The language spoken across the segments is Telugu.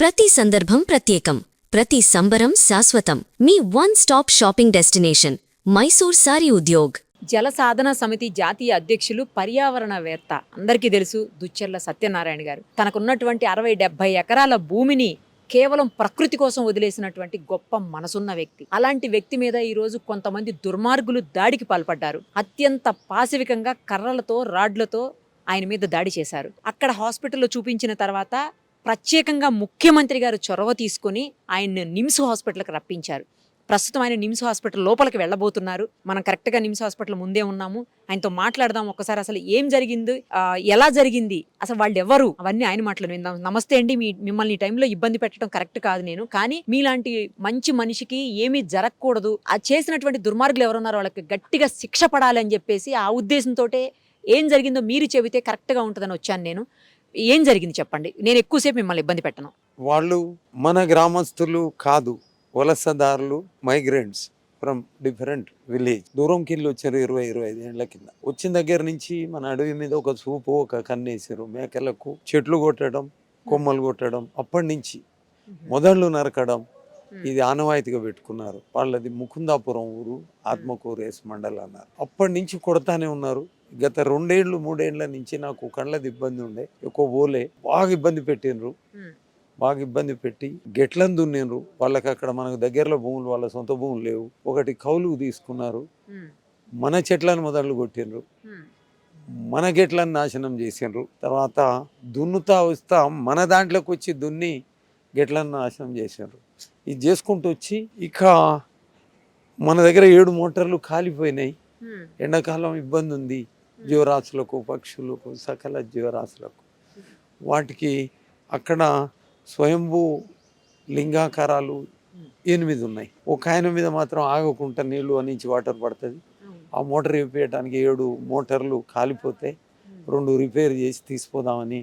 ప్రతి సందర్భం ప్రత్యేకం, ప్రతి సంబరం శాశ్వతం. మీ one stop shopping destination Mysore Saree Udyog. జల సాధన సమితి జాతీయ అధ్యక్షులు పర్యావరణవేత్త అందరికీ తెలుసు దుచ్చెర్ల సత్యనారాయణ గారు. తనకున్నటువంటి 60-70 ఎకరాల భూమిని కేవలం ప్రకృతి కోసం వదిలేసినటువంటి గొప్ప మనసున్న వ్యక్తి. అలాంటి వ్యక్తి మీద ఈరోజు కొంతమంది దుర్మార్గులు దాడికి పాల్పడ్డారు. అత్యంత పాశవికంగా కర్రలతో రాడ్లతో ఆయన మీద దాడి చేశారు. అక్కడ హాస్పిటల్లో చూపించిన తర్వాత ప్రత్యేకంగా ముఖ్యమంత్రి గారు చొరవ తీసుకుని ఆయన్ని నిమ్స్ హాస్పిటల్కి రప్పించారు. ప్రస్తుతం ఆయన నిమ్స్ హాస్పిటల్ లోపలికి వెళ్ళబోతున్నారు. మనం కరెక్ట్గా నిమ్స్ హాస్పిటల్ ముందే ఉన్నాము. ఆయనతో మాట్లాడదాం ఒకసారి. అసలు ఏం జరిగింది, ఎలా జరిగింది, అసలు వాళ్ళు ఎవరు, అవన్నీ ఆయన మాటలు విందాం. నమస్తే అండి. మిమ్మల్ని ఈ టైంలో ఇబ్బంది పెట్టడం కరెక్ట్ కాదు నేను, కానీ మీలాంటి మంచి మనిషికి ఏమీ జరగకూడదు, ఆ చేసినటువంటి దుర్మార్గులు ఎవరున్నారో వాళ్ళకి గట్టిగా శిక్ష పడాలి అని చెప్పేసి ఆ ఉద్దేశంతో ఏం జరిగిందో మీరు చెబితే కరెక్ట్గా ఉంటుందని వచ్చాను నేను. ఏం జరిగింది చెప్పండి, నేను ఎక్కువసేపు మిమ్మల్ని ఇబ్బంది పెట్టను. వాళ్ళు మన గ్రామస్తులు కాదు, వలసదారులు, మైగ్రెంట్స్ ఫ్రమ్ డిఫరెంట్ విలేజ్. దూరంకి వెళ్ళి వచ్చారు 20-25 ఏళ్ల కింద. వచ్చిన దగ్గర నుంచి మన అడవి మీద ఒక చూపు, ఒక కన్నేసారు. మేకలకు చెట్లు కొట్టడం, కొమ్మలు కొట్టడం, అప్పటి నుంచి మొదళ్ళు నరకడం ఇది ఆనవాయితీగా పెట్టుకున్నారు. వాళ్ళది ముకుందాపురం ఊరు, ఆత్మకూరేస్ మండలం అన్నారు. అప్పటి నుంచి కొడతానే ఉన్నారు. గత 2-3 ఏళ్ల నుంచి నాకు కళ్ళది ఇబ్బంది ఉండే, ఎక్కువ పోలే, బాగా ఇబ్బంది పెట్టినరు. బాగా ఇబ్బంది పెట్టి గెట్లను దున్నినరు. వాళ్ళకి అక్కడ మనకు దగ్గరలో భూములు, వాళ్ళ సొంత భూములు లేవు. ఒకటి కౌలుకు తీసుకున్నారు. మన చెట్లను మొదలు కొట్టినరు, మన గెట్లను నాశనం చేసినారు. తర్వాత దున్నుతా వస్తా మన దాంట్లోకి వచ్చి దున్ని గెట్లను నాశనం చేసినారు. ఇది చేసుకుంటూ వచ్చి ఇక మన దగ్గర 7 మోటార్లు కాలిపోయినాయి. ఎండాకాలం ఇబ్బంది ఉంది జీవరాశులకు, పక్షులకు, సకల జీవరాశులకు. వాటికి అక్కడ స్వయంభూ లింగాకారాలు 8 ఉన్నాయి. ఒక ఆయన మీద మాత్రం ఆగకుండా నీళ్లు అనించి వాటర్ పడుతుంది. ఆ మోటార్ వేపేయడానికి 7 మోటార్లు కాలిపోతే 2 రిపేర్ చేసి తీసుకుపోదామని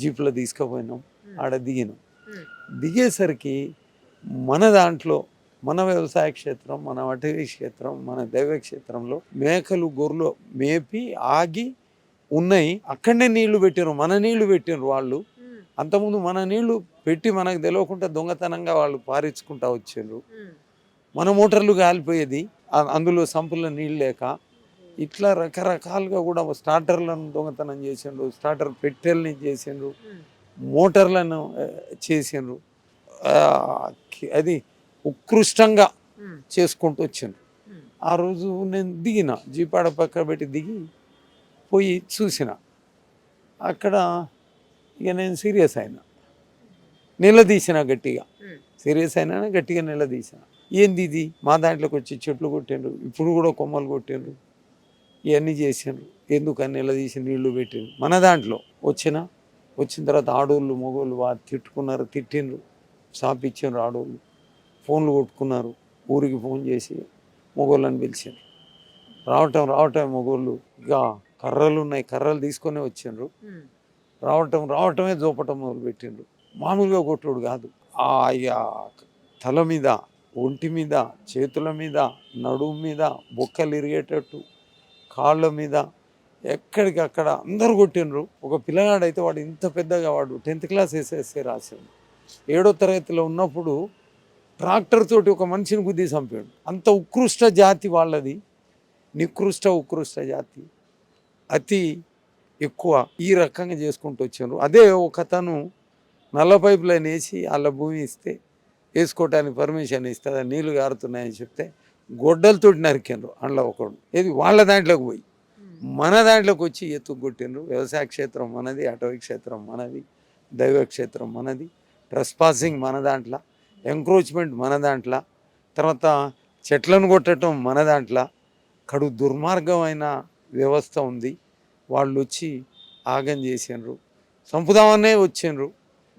జీప్లో తీసుకుపోయినాం. ఆడ దిగినాం. దిగేసరికి మన దాంట్లో, మన వ్యవసాయ క్షేత్రం, మన అటవీ క్షేత్రం, మన దైవ క్షేత్రంలో మేకలు గొర్రెలు మేపి ఆగి ఉన్నాయి. అక్కడనే నీళ్లు పెట్టినారు, మన నీళ్లు పెట్టినారు వాళ్ళు. అంతకుముందు మన నీళ్లు పెట్టి మనకు తెలియకుండా దొంగతనంగా వాళ్ళు పారించుకుంటా వచ్చారు. మన మోటార్లు కాలిపోయేది, అందులో సంపుల్లో నీళ్ళు లేక. ఇట్లా రకరకాలుగా కూడా స్టార్టర్లను దొంగతనం చేసిండ్రు, స్టార్టర్ పెట్టెల్ని చేసిండ్రు, మోటార్లను చేసిండ్రు. అది ఉత్కృష్టంగా చేసుకుంటూ వచ్చిండ్రు. ఆ రోజు నేను దిగిన, జీపాడ పక్క పెట్టి దిగి పోయి చూసిన. అక్కడ ఇక నేను సీరియస్ అయినా, నిలదీసిన గట్టిగా. సీరియస్ అయినా గట్టిగా నిలదీసిన. ఏంది ఇది, మా దాంట్లోకి వచ్చి చెట్లు కొట్టిండ్రు, ఇప్పుడు కూడా కొమ్మలు కొట్టిండ్రు, ఇవన్నీ చేసిండ్రు, ఎందుకని నిలదీసి నీళ్లు పెట్టిండ్రు. మన దాంట్లో వచ్చిన తర్వాత ఆడోళ్ళు మగోళ్ళు వారు తిట్టుకున్నారు, తిట్టిండ్రు, సాపిచ్చిండ్రు. ఆడోళ్ళు ఫోన్లు కొట్టుకున్నారు. ఊరికి ఫోన్ చేసి మగోళ్ళని పిలిచిండ్రు. రావటం మగోళ్ళు ఇక కర్రలు ఉన్నాయి, కర్రలు తీసుకొని వచ్చిండ్రు. రావటమే జోపటం మొదలు పెట్టిండ్రు. మామూలుగా కొట్టుడు కాదు. ఇక తల మీద, ఒంటి మీద, చేతుల మీద, నడుము మీద, బొక్కలు ఇరిగేటట్టు, కాళ్ళ మీద, ఎక్కడికక్కడ అందరు కొట్టిండ్రు. ఒక పిల్లగాడైతే వాడు ఇంత పెద్దగా, వాడు 10th క్లాస్ SSC రాసిండు. 7వ తరగతిలో ఉన్నప్పుడు ట్రాక్టర్ తోటి ఒక మనిషిని గుద్ది చంపాడు. అంత ఉత్కృష్ట జాతి వాళ్ళది, ఉత్కృష్ట జాతి. అతి ఎక్కువ ఈ రకంగా చేసుకుంటూ వచ్చారు. అదే ఒక అతను నల్ల పైప్ లైన్ వేసి వాళ్ళ భూమి ఇస్తే వేసుకోవటానికి పర్మిషన్ ఇస్తే అది నీళ్లు గారుతున్నాయని చెప్తే గొడ్డలతోటి నరికిండ్రు. అందులో ఒకడు ఏది వాళ్ళ దాంట్లోకి పోయి మన దాంట్లోకి వచ్చి ఎత్తుకొట్టిండ్రు. వ్యవసాయ క్షేత్రం మనది, అటవీ క్షేత్రం మనది, దైవ క్షేత్రం మనది, ట్రెస్పాసింగ్ మన దాంట్లో, ఎంక్రోచ్మెంట్ మన దాంట్లో, తర్వాత చెట్లను కొట్టడం మన దాంట్లో. కడు దుర్మార్గమైన వ్యవస్థ ఉంది. వాళ్ళు వచ్చి ఆగం చేసిండ్రు, చంపుదామనే వచ్చిండ్రు.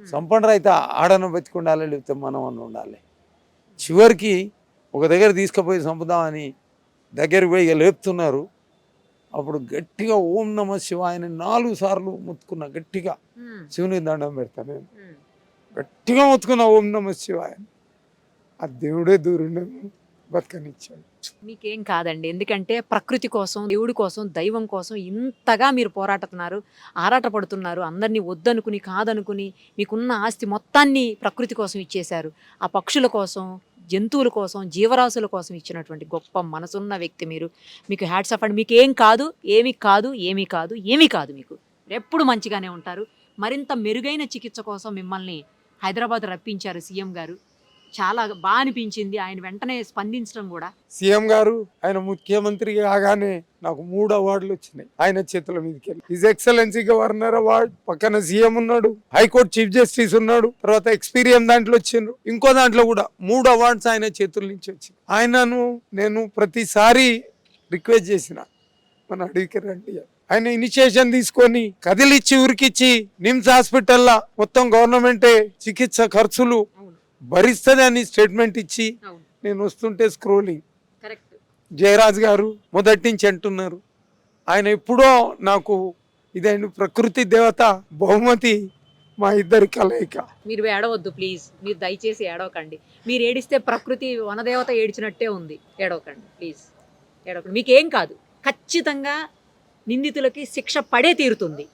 చంపండ్రు అయితే ఆడన బతికుండాలి, లేకపోతే మనం అన్న ఉండాలి. చివరికి ఒక దగ్గర తీసుకుపోయి చంపుదామని దగ్గరికి పోయి లేపుతున్నారు. అప్పుడు గట్టిగా ఓం నమ శివాయని 4 సార్లు ముత్తుకున్నా. గట్టిగా శివుని దండం పెడతాను నేను. గట్టిగా ముత్తుకున్నా ఓం నమ శివాయ. ఆ దేవుడే దూరుండే బతకనిచ్చాడు. కావచ్చు. మీకేం కాదండి. ఎందుకంటే ప్రకృతి కోసం, దేవుడి కోసం, దైవం కోసం ఇంతగా మీరు ఆరాటపడుతున్నారు. అందరిని వద్దనుకుని, కాదనుకుని మీకున్న ఆస్తి మొత్తాన్ని ప్రకృతి కోసం ఇచ్చేశారు. ఆ పక్షుల కోసం, జంతువుల కోసం, జీవరాశుల కోసం ఇచ్చినటువంటి గొప్ప మనసున్న వ్యక్తి మీరు. మీకు హ్యాట్స్ ఆఫ్ అండి. మీకేం కాదు, ఏమీ కాదు, ఏమీ కాదు, ఏమీ కాదు మీకు. ఎప్పుడు మంచిగానే ఉంటారు. మరింత మెరుగైన చికిత్స కోసం మిమ్మల్ని హైదరాబాద్ రప్పించారు సీఎం గారు. చాలా బాగా అనిపించింది ఆయన వెంటనే స్పందించడం కూడా. సీఎం గారు ఆయన ముఖ్యమంత్రి కాగానే నాకు 3 అవార్డులు వచ్చినాయి ఆయన చేతుల మీదకి వెళ్ళి. హిజ్ ఎక్సలెన్సీ గవర్నర్ అవార్డు, పక్కన సీఎం ఉన్నాడు, హైకోర్టు చీఫ్ జస్టిస్ ఉన్నాడు, తర్వాత ఎక్స్పీరియన్స్ దాంట్లో వచ్చిండ్రు, ఇంకో దాంట్లో కూడా 3 అవార్డ్స్ ఆయన చేతుల నుంచి వచ్చి. ఆయనను నేను ప్రతిసారి రిక్వెస్ట్ చేసిన మన అడవికి రండి. ఆయన ఇనిషియేషన్ తీసుకొని కదిలిచ్చి ఉరికిచ్చి నిమ్స్ హాస్పిటల్లో మొత్తం గవర్నమెంటే చికిత్స ఖర్చులు భరిస్తుంది అని స్టేట్మెంట్ ఇచ్చి నేను వస్తుంటే స్క్రోలింగ్ జయరాజ్ గారు మొదటి నుంచి అంటున్నారు. ఆయన ఎప్పుడో నాకు ఇదైన ప్రకృతి దేవత బహుమతి మా ఇద్దరి కలయిక. మీరు ఏడవద్దు ప్లీజ్, మీరు దయచేసి ఏడవకండి. మీరు ఏడిస్తే ప్రకృతి వనదేవత ఏడ్చినట్టే ఉంది. ఏడవకండి ప్లీజ్, ఏడవకండి. మీకేం కాదు. ఖచ్చితంగా నిందితులకి శిక్ష పడే తీరుతుంది,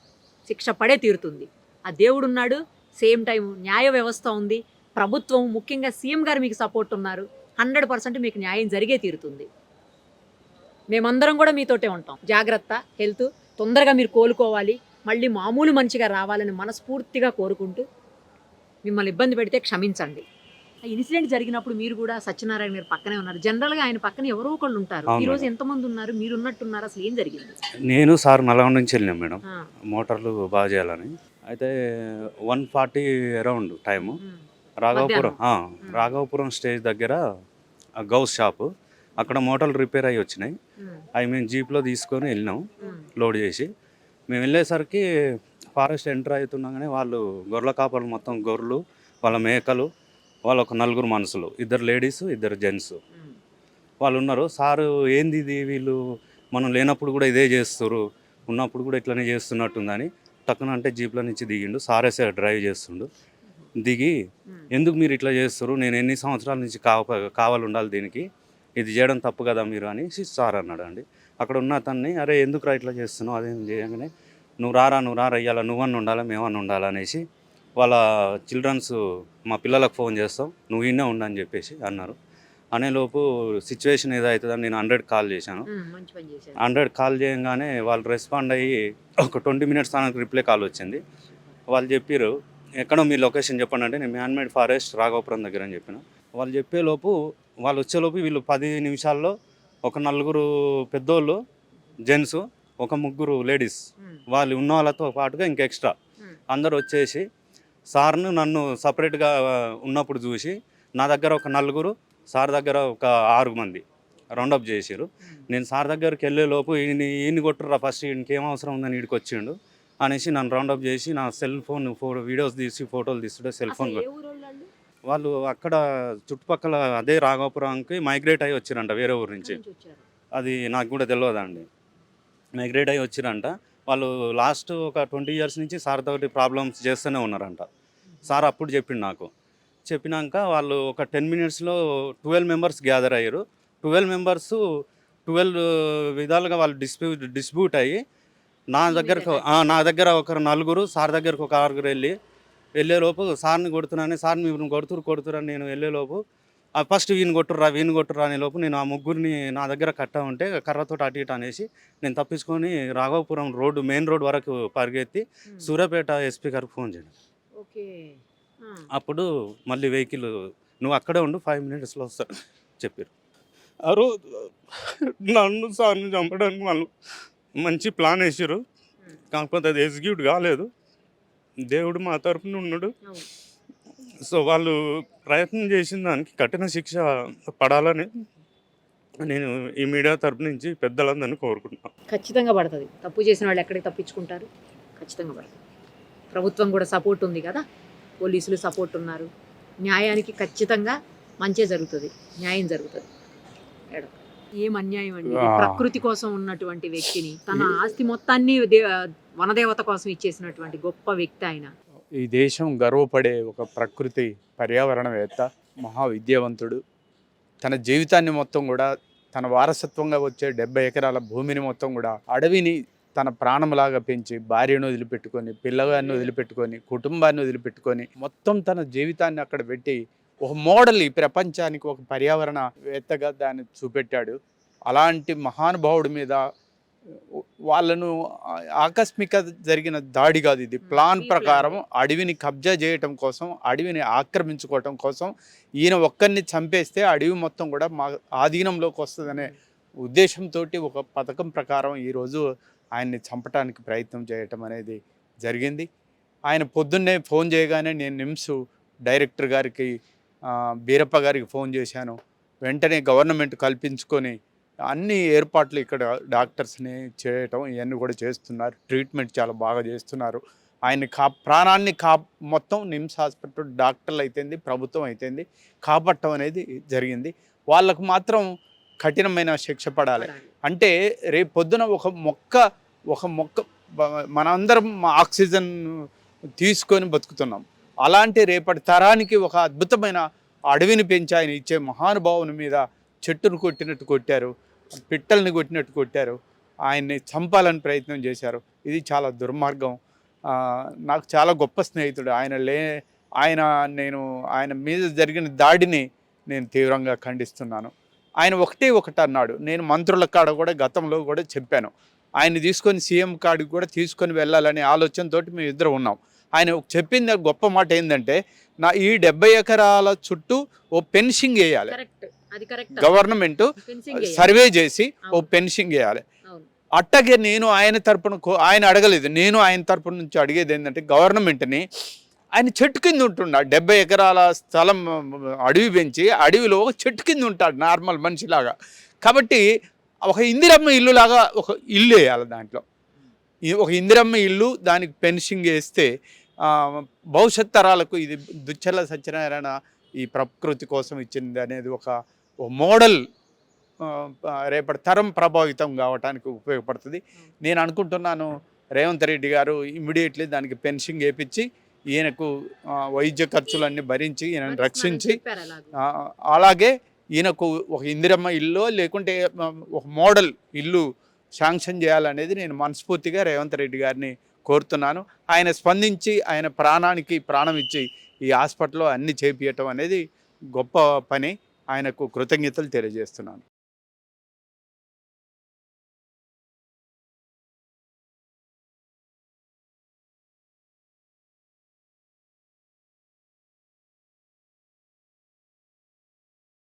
శిక్ష పడే తీరుతుంది. ఆ దేవుడు ఉన్నాడు, సేమ్ టైం న్యాయ వ్యవస్థ ఉంది, ప్రభుత్వం ముఖ్యంగా సీఎం గారు మీకు సపోర్ట్ ఉన్నారు. 100% మీకు న్యాయం జరిగే తీరుతుంది. మేమందరం కూడా మీతోటే ఉంటాం. జాగ్రత్త, హెల్త్, తొందరగా మీరు కోలుకోవాలి, మళ్ళీ మామూలు మనిషిగా రావాలని మనస్ఫూర్తిగా కోరుకుంటూ మిమ్మల్ని ఇబ్బంది పెడితే క్షమించండి. ఆ ఇన్సిడెంట్ జరిగినప్పుడు మీరు కూడా సత్యనారాయణ గారు పక్కనే ఉన్నారు. జనరల్గా ఆయన పక్కన ఎవరో ఒకళ్ళు ఉంటారు. ఈ రోజు ఎంతమంది ఉన్నారు? మీరు ఉన్నట్టున్నారు. అసలు ఏం జరిగింది? నేను సార్ నల్గొండ నుంచి వెళ్ళినాం మేడం, మోటార్లు బాగా చేయాలని. అయితే 1:40 అరౌండ్ టైము రాఘవపురం స్టేజ్ దగ్గర గౌస్ షాపు, అక్కడ మోటార్లు రిపేర్ అయ్యి వచ్చినాయి. అవి మేము జీప్లో తీసుకొని వెళ్ళినాం లోడ్ చేసి. మేము వెళ్ళేసరికి ఫారెస్ట్ ఎంటర్ అవుతున్నాగానే వాళ్ళు గొర్రెల కాపర్లు, మొత్తం గొర్రెలు, వాళ్ళ మేకలు, వాళ్ళు ఒక 4 మనుషులు, 2 లేడీస్ 2 జెంట్స్ వాళ్ళు ఉన్నారు. సారు ఏంది ఇది, వీళ్ళు మనం లేనప్పుడు కూడా ఇదే చేస్తారు, ఉన్నప్పుడు కూడా ఇట్లనే చేస్తున్నట్టుందని టక్కున అంటే జీప్లో నుంచి దిగిండు. సారేసే డ్రైవ్ చేస్తుండు. దిగి ఎందుకు మీరు ఇట్లా చేస్తారు, నేను ఎన్ని సంవత్సరాల నుంచి కావాలి ఉండాలి దీనికి, ఇది చేయడం తప్పు కదా మీరు అని సార్ అన్నాడు అండి. అక్కడ ఉన్న అతన్ని, అరే ఎందుకు ఇట్లా చేస్తున్నావు, అదేం చేయగానే నువ్వు రారా అయ్యాలా, నువ్వన్నీ ఉండాలా మేమన్నా ఉండాలా అనేసి వాళ్ళ చిల్డ్రన్స్ మా పిల్లలకు ఫోన్ చేస్తాం, నువ్వు ఈయనే ఉండని చెప్పేసి అన్నారు. అనేలోపు సిచ్యువేషన్ ఏదవుతుందని నేను 100 కాల్ చేశాను. 100 కాల్ చేయగానే వాళ్ళు రెస్పాండ్ అయ్యి ఒక 20 మినిట్స్ నాకు రిప్లై కాల్ వచ్చింది. వాళ్ళు చెప్పారు ఎక్కడో మీ లొకేషన్ చెప్పండి అంటే నేను మ్యాన్మేడ్ ఫారెస్ట్ రాఘవపురం దగ్గర అని చెప్పిన. వాళ్ళు చెప్పేలోపు వాళ్ళు వచ్చేలోపు వీళ్ళు 10 నిమిషాల్లో ఒక 4 పెద్దోళ్ళు జెంట్స్, ఒక 3 లేడీస్, వాళ్ళు ఉన్న వాళ్ళతో పాటుగా ఇంకా ఎక్స్ట్రా అందరు వచ్చేసి సార్ను నన్ను సపరేట్గా ఉన్నప్పుడు చూసి నా దగ్గర ఒక 4, సార్ దగ్గర ఒక 6 మంది రౌండప్ చేసారు. నేను సార్ దగ్గరికి వెళ్ళేలోపు ఈయన్ని కొట్టుర్రా ఫస్ట్, ఈయనకి ఏం అవసరం ఉందని ఈడికి వచ్చిండు అనేసి నన్ను రౌండప్ చేసి నా సెల్ ఫోన్ వీడియోస్ తీసి ఫోటోలు తీస్తుంటే సెల్ ఫోన్ వాళ్ళు అక్కడ చుట్టుపక్కల అదే రాఘవపురంకి మైగ్రేట్ అయ్యి వచ్చిరంట వేరే ఊరు నుంచి. అది నాకు కూడా తెలియదండి. మైగ్రేట్ అయ్యి వచ్చిరంట. వాళ్ళు లాస్ట్ ఒక 20 years నుంచి సార్ తోటి ప్రాబ్లమ్స్ చేస్తూనే ఉన్నారంట. సార్ అప్పుడు చెప్పిండు నాకు. చెప్పినాక వాళ్ళు ఒక 10 minutesలో 12 members గ్యాదర్ అయ్యారు. 12 members 12 విధాలుగా వాళ్ళు డిస్ప్యూట్ అయ్యి నా దగ్గర ఒక 4, సార్ దగ్గరకు ఒక 6 వెళ్ళేలోపు సార్ని కొడుతున్నాను, సార్ మీరు కొడుతురని నేను వెళ్ళేలోపు ఫస్ట్ వీని కొట్టుర్రా అనేలోపు నేను ఆ 3 నా దగ్గర కట్ట ఉంటే కర్రతో అటు ఇటు అనేసి నేను తప్పించుకొని రాఘవపురం రోడ్డు మెయిన్ రోడ్ వరకు పరిగెత్తి సూర్యాపేట ఎస్పీ గారికి ఫోన్ చేయను. అప్పుడు మళ్ళీ వెహికల్ నువ్వు అక్కడే ఉండు 5 minutesలో వస్తా చెప్పారు. ఆ రోజు నన్ను సార్ని చంపడానికి వాళ్ళు మంచి ప్లాన్ వేసారు, కాకపోతే అది ఎగ్జిక్యూట్ కాలేదు. దేవుడు మా తరఫున ఉన్నాడు. సో వాళ్ళు ప్రయత్నం చేసిన దానికి కఠిన శిక్ష పడాలని నేను ఈ మీడియా తరపు నుంచి పెద్దలందరినీ కోరుకుంటున్నాను. ఖచ్చితంగా పడుతుంది. తప్పు చేసిన వాళ్ళు ఎక్కడికి తప్పించుకుంటారు? ఖచ్చితంగా పడుతుంది. ప్రభుత్వం కూడా సపోర్ట్ ఉంది కదా, పోలీసులు సపోర్ట్ ఉన్నారు. న్యాయానికి ఖచ్చితంగా మంచే జరుగుతుంది, న్యాయం జరుగుతుంది. ఏం అన్యాయం అండి. ప్రకృతి కోసం ఉన్నటువంటి వ్యక్తిని, తన ఆస్తి మొత్తాన్ని వనదేవత కోసం ఇచ్చేసినటువంటి గొప్ప వ్యక్తి ఆయన. ఈ దేశం గర్వపడే ఒక ప్రకృతి పర్యావరణవేత్త, మహా విద్యావంతుడు. తన జీవితాన్ని మొత్తం కూడా తన వారసత్వంగా వచ్చే 70 ఎకరాల భూమిని మొత్తం కూడా అడవిని తన ప్రాణంలాగా పెంచి భార్యను వదిలిపెట్టుకొని పిల్లగాన్ని వదిలిపెట్టుకొని కుటుంబాన్ని వదిలిపెట్టుకొని మొత్తం తన జీవితాన్ని అక్కడ పెట్టి ఒక మోడల్ ఈ ప్రపంచానికి ఒక పర్యావరణవేత్తగా దాన్ని చూపెట్టాడు. అలాంటి మహానుభావుడి మీద వాళ్ళను ఆకస్మిక జరిగిన దాడి కాదు, ఇది ప్లాన్ ప్రకారం అడవిని కబ్జా చేయటం కోసం, అడవిని ఆక్రమించుకోవటం కోసం ఈయన ఒక్కరిని చంపేస్తే అడవి మొత్తం కూడా మా ఆధీనంలోకి వస్తుందనే ఉద్దేశంతో ఒక పథకం ప్రకారం ఈరోజు ఆయన్ని చంపడానికి ప్రయత్నం చేయటం అనేది జరిగింది. ఆయన పొద్దున్నే ఫోన్ చేయగానే నేను నిమ్స్ డైరెక్టర్ గారికి బీరప్ప గారికి ఫోన్ చేశాను. వెంటనే గవర్నమెంట్ కల్పించుకొని అన్ని ఏర్పాట్లు ఇక్కడ డాక్టర్స్ని చేయటం ఇవన్నీ కూడా చేస్తున్నారు. ట్రీట్మెంట్ చాలా బాగా చేస్తున్నారు. ఆయన ప్రాణాన్ని మొత్తం నిమ్స్ హాస్పిటల్ డాక్టర్లు అయితేంది, ప్రభుత్వం అయితేంది కాపాడటం అనేది జరిగింది. వాళ్ళకు మాత్రం కఠినమైన శిక్ష పడాలి. అంటే రేపు పొద్దున ఒక మొక్క మనందరం ఆక్సిజన్ తీసుకొని బతుకుతున్నాం. అలాంటి రేపటి తరానికి ఒక అద్భుతమైన అడవిని పెంచి ఆయన ఇచ్చే మహానుభావుని మీద చెట్టును కొట్టినట్టు కొట్టారు, పిట్టల్ని కొట్టినట్టు కొట్టారు, ఆయన్ని చంపాలని ప్రయత్నం చేశారు. ఇది చాలా దుర్మార్గం. నాకు చాలా గొప్ప స్నేహితుడు ఆయన మీద జరిగిన దాడిని నేను తీవ్రంగా ఖండిస్తున్నాను. ఆయన ఒకటి అన్నాడు, నేను మంత్రుల కాడ కూడా గతంలో కూడా చెప్పాను, ఆయన తీసుకొని సీఎం కాడికి కూడా తీసుకొని వెళ్ళాలనే ఆలోచనతో మేము ఇద్దరు ఉన్నాం. ఆయన చెప్పింది గొప్ప మాట ఏంటంటే, నా ఈ 70 ఎకరాల చుట్టూ ఓ ఫెన్సింగ్ వేయాలి, గవర్నమెంట్ సర్వే చేసి ఓ ఫెన్సింగ్ వేయాలి. అట్టగే నేను ఆయన తరపున ఆయన అడగలేదు, నేను ఆయన తరపున నుంచి అడిగేది ఏంటంటే గవర్నమెంట్ని, ఆయన చెట్టు కింద ఉంటున్నా 70 ఎకరాల స్థలం అడవి పెంచి అడవిలో ఒక చెట్టు కింద ఉంటాడు నార్మల్ మనిషిలాగా. కాబట్టి ఒక ఇందిరమ్మ ఇల్లు లాగా ఒక ఇల్లు వేయాలి, దాంట్లో ఒక ఇందిరమ్మ ఇల్లు, దానికి ఫెన్సింగ్ వేస్తే భవిష్యత్ తరాలకు ఇది దుచ్చర్ల సత్యనారాయణ ఈ ప్రకృతి కోసం ఇచ్చింది అనేది ఒక మోడల్ రేపటి తరం ప్రభావితం కావడానికి ఉపయోగపడుతుంది. నేను అనుకుంటున్నాను రేవంత్ రెడ్డి గారు ఇమ్మీడియట్లీ దానికి ఫెన్సింగ్ వేయించి ఈయనకు వైద్య ఖర్చులన్నీ భరించి ఈయనను రక్షించి, అలాగే ఈయనకు ఒక ఇందిరమ్మ ఇల్లు లేకుంటే ఒక మోడల్ ఇల్లు శాంక్షన్ చేయాలనేది నేను మనస్ఫూర్తిగా రేవంత్ రెడ్డి గారిని కోరుతున్నాను. ఆయన స్పందించి ఆయన ప్రాణానికి ప్రాణం ఇచ్చి ఈ హాస్పిటల్లో అన్ని చేపియటం అనేది గొప్ప పని. ఆయనకు కృతజ్ఞతలు తెలియజేస్తున్నాను.